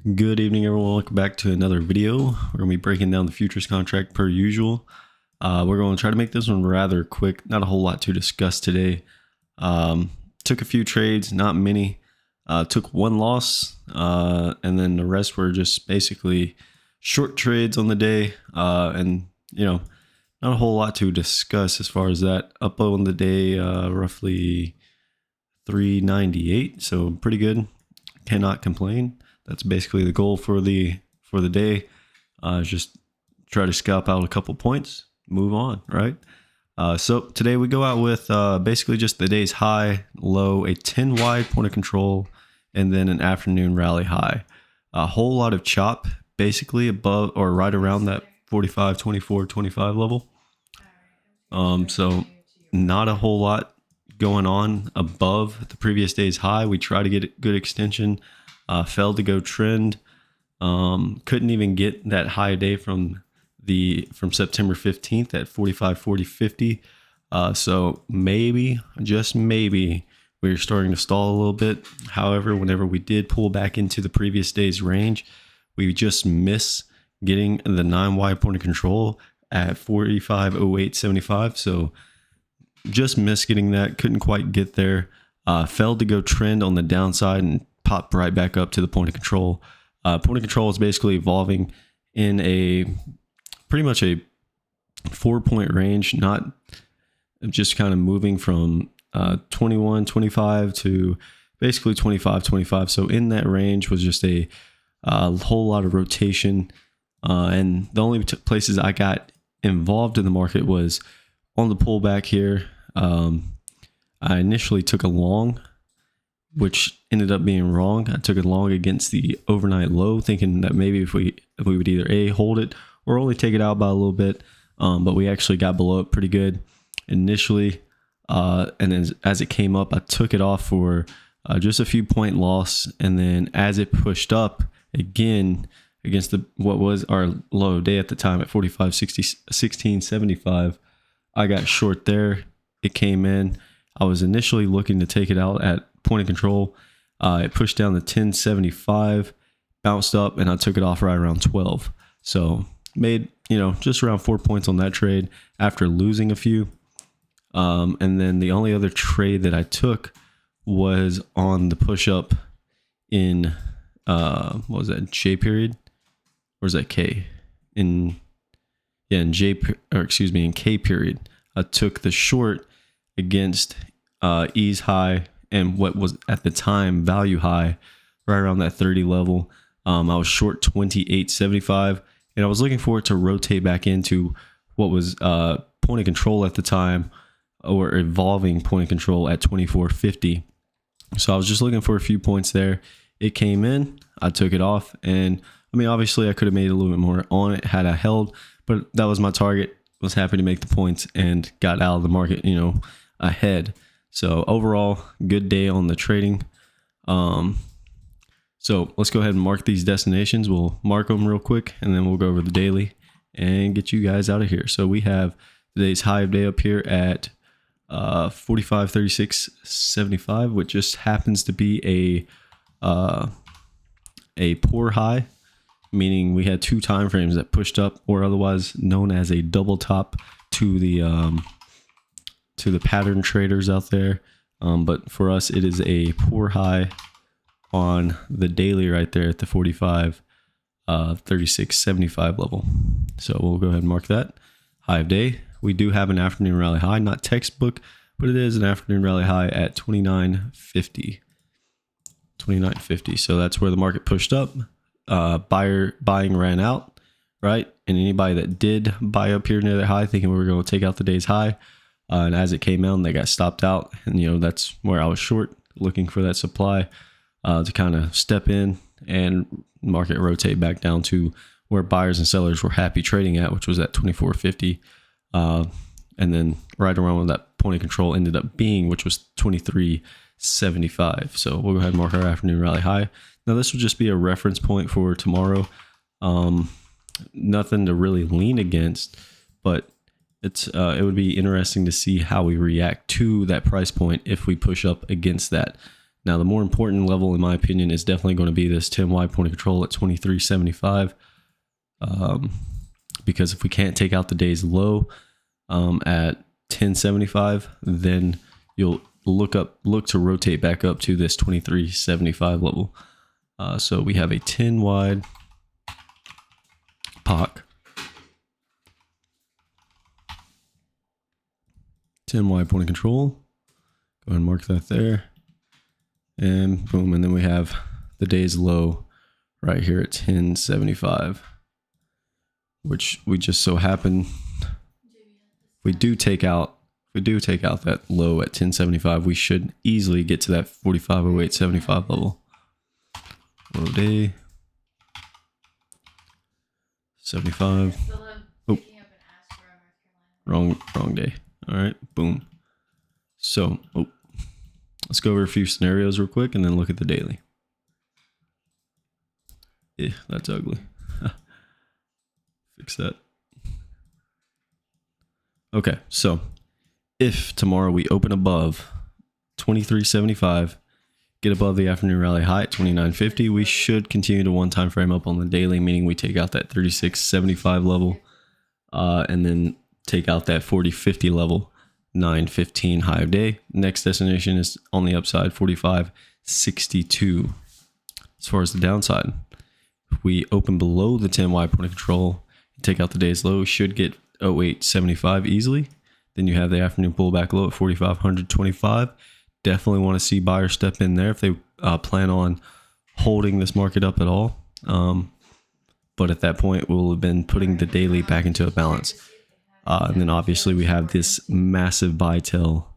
Good evening, everyone. Welcome back to another video. We're going to be breaking down the futures contract per usual. We're going to try to make this one rather quick. Not a whole lot to discuss today. Took a few trades, not many. Took one loss, and then the rest were just basically short trades on the day. And, not a whole lot to discuss as far as that. Up on the day, roughly 398, so pretty good. Cannot complain. That's basically the goal for the day. Just try to scalp out a couple points, move on, right? So today we go out with basically just the day's high, low, a 10 wide point of control, and then an afternoon rally high. A whole lot of chop, basically above or right around that 45, 24, 25 level. So not a whole lot going on above the previous day's high. We try to get a good extension. Failed to go trend. Couldn't even get that high day from September 15th at 45, 40, 50. So maybe, just maybe, we're starting to stall a little bit. However, whenever we did pull back into the previous day's range, we just miss getting the 9 wide point of control at 45, 08, 75. So just missed getting that. Couldn't quite get there. Failed to go trend on the downside and popped right back up to the point of control. Point of control is basically evolving in a pretty much a 4-point range, not just kind of moving from 21, 25 to basically 25, 25. So in that range was just a whole lot of rotation. And the only places I got involved in the market was on the pullback here. I initially took a long, which ended up being wrong. I took it long against the overnight low, thinking that maybe if we would either hold it or only take it out by a little bit, but we actually got below it pretty good initially. And as it came up, I took it off for just a few point loss, and then as it pushed up again against what was our low day at the time at 45, 60, 16, 75, I got short there. It came in. I was initially looking to take it out at point of control. It pushed down to 1075, bounced up, and I took it off right around 12. So made, just around 4 points on that trade after losing a few. And then the only other trade that I took was on the push up in, what was that, J period? Or is that K? In K period. I took the short against E's high and what was at the time value high, right around that 30 level. I was short 28.75, and I was looking for it to rotate back into what was point of control at the time, or evolving point of control at 24.50. So I was just looking for a few points there. It came in, I took it off, and I mean, obviously I could have made a little bit more on it had I held, but that was my target. Was happy to make the points and got out of the market, ahead. So overall, good day on the trading. So let's go ahead and mark these destinations. We'll mark them real quick, and then we'll go over the daily and get you guys out of here. So we have today's high of day up here at 45.36.75, which just happens to be a poor high, meaning we had 2 time frames that pushed up, or otherwise known as a double top to the pattern traders out there. But for us, it is a poor high on the daily right there at the 45.36.75 level. So we'll go ahead and mark that high of day. We do have an afternoon rally high, not textbook, but it is an afternoon rally high at 29.50. 29.50. So that's where the market pushed up. Buying ran out, right? And anybody that did buy up here near the high, thinking we were going to take out the day's high, and as it came out, they got stopped out. And that's where I was short, looking for that supply to kind of step in and market rotate back down to where buyers and sellers were happy trading at, which was at 24.50. And then right around where that point of control ended up being, which was 23.75. So we'll go ahead and mark our afternoon rally high. Now this will just be a reference point for tomorrow. Nothing to really lean against, but it would be interesting to see how we react to that price point if we push up against that. Now, the more important level, in my opinion, is definitely going to be this 10Y point of control at 23.75. Because if we can't take out the day's low at 10.75, then you'll look to rotate back up to this 23.75 level. So we have a 10 wide POC, 10 wide point of control. Go ahead and mark that there, and boom, and then we have the day's low right here at 10.75, which we just so happen we do take out that low at 10.75, we should easily get to that 45.08.75 level. Low day 75. Oh, wrong day. All right, boom. So, let's go over a few scenarios real quick and then look at the daily. Yeah, that's ugly. Fix that. Okay, so if tomorrow we open above 23.75, get above the afternoon rally high at 29.50, we should continue to one time frame up on the daily, meaning we take out that 36.75 level, and then take out that 40.50 level, 9.15 high of day. Next destination is on the upside, 45.62. As far as the downside, if we open below the 10Y point of control, take out the day's low, should get 08.75 easily. Then you have the afternoon pullback low at 4,525. Definitely want to see buyers step in there if they plan on holding this market up at all. But at that point, we'll have been putting the daily back into a balance. And then obviously we have this massive buy tail,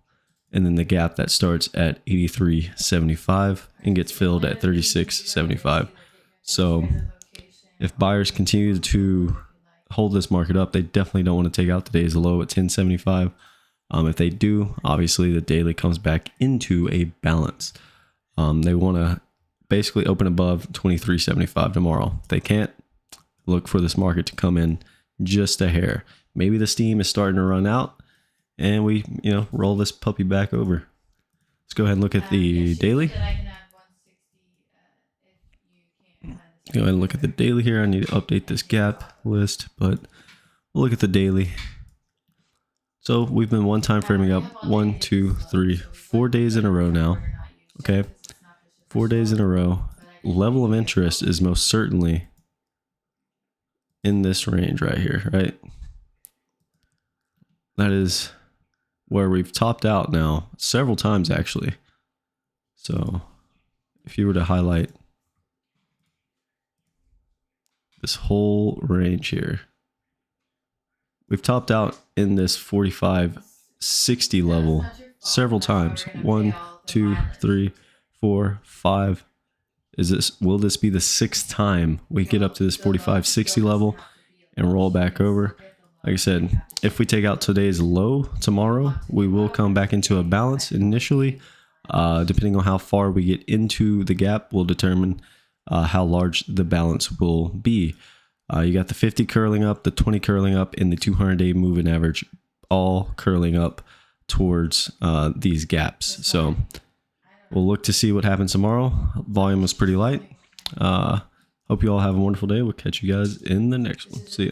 and then the gap that starts at 83.75 and gets filled at 36.75. So if buyers continue to hold this market up, they definitely don't want to take out today's low at 10.75. If they do, obviously the daily comes back into a balance. They want to basically open above 23.75 tomorrow. If they can't, look for this market to come in just a hair. Maybe the steam is starting to run out and we, roll this puppy back over. Let's go ahead and look at the daily. Go ahead and look at the daily here. I need to update this gap list, but we'll look at the daily. So we've been one time framing up 1, 2, 3, 4 days in a row now. Okay, 4 days in a row. Level of interest is most certainly in this range right here, right? That is where we've topped out now several times actually. So if you were to highlight this whole range here, we've topped out in this 45.60 level several times. 1, 2, 3, 4, 5. Will this be the 6th time we get up to this 45.60 level and roll back over? Like I said, if we take out today's low tomorrow, we will come back into a balance initially. Depending on how far we get into the gap will determine how large the balance will be. You got the 50 curling up, the 20 curling up, and the 200-day moving average all curling up towards these gaps. So we'll look to see what happens tomorrow. Volume was pretty light. Hope you all have a wonderful day. We'll catch you guys in the next one. See ya.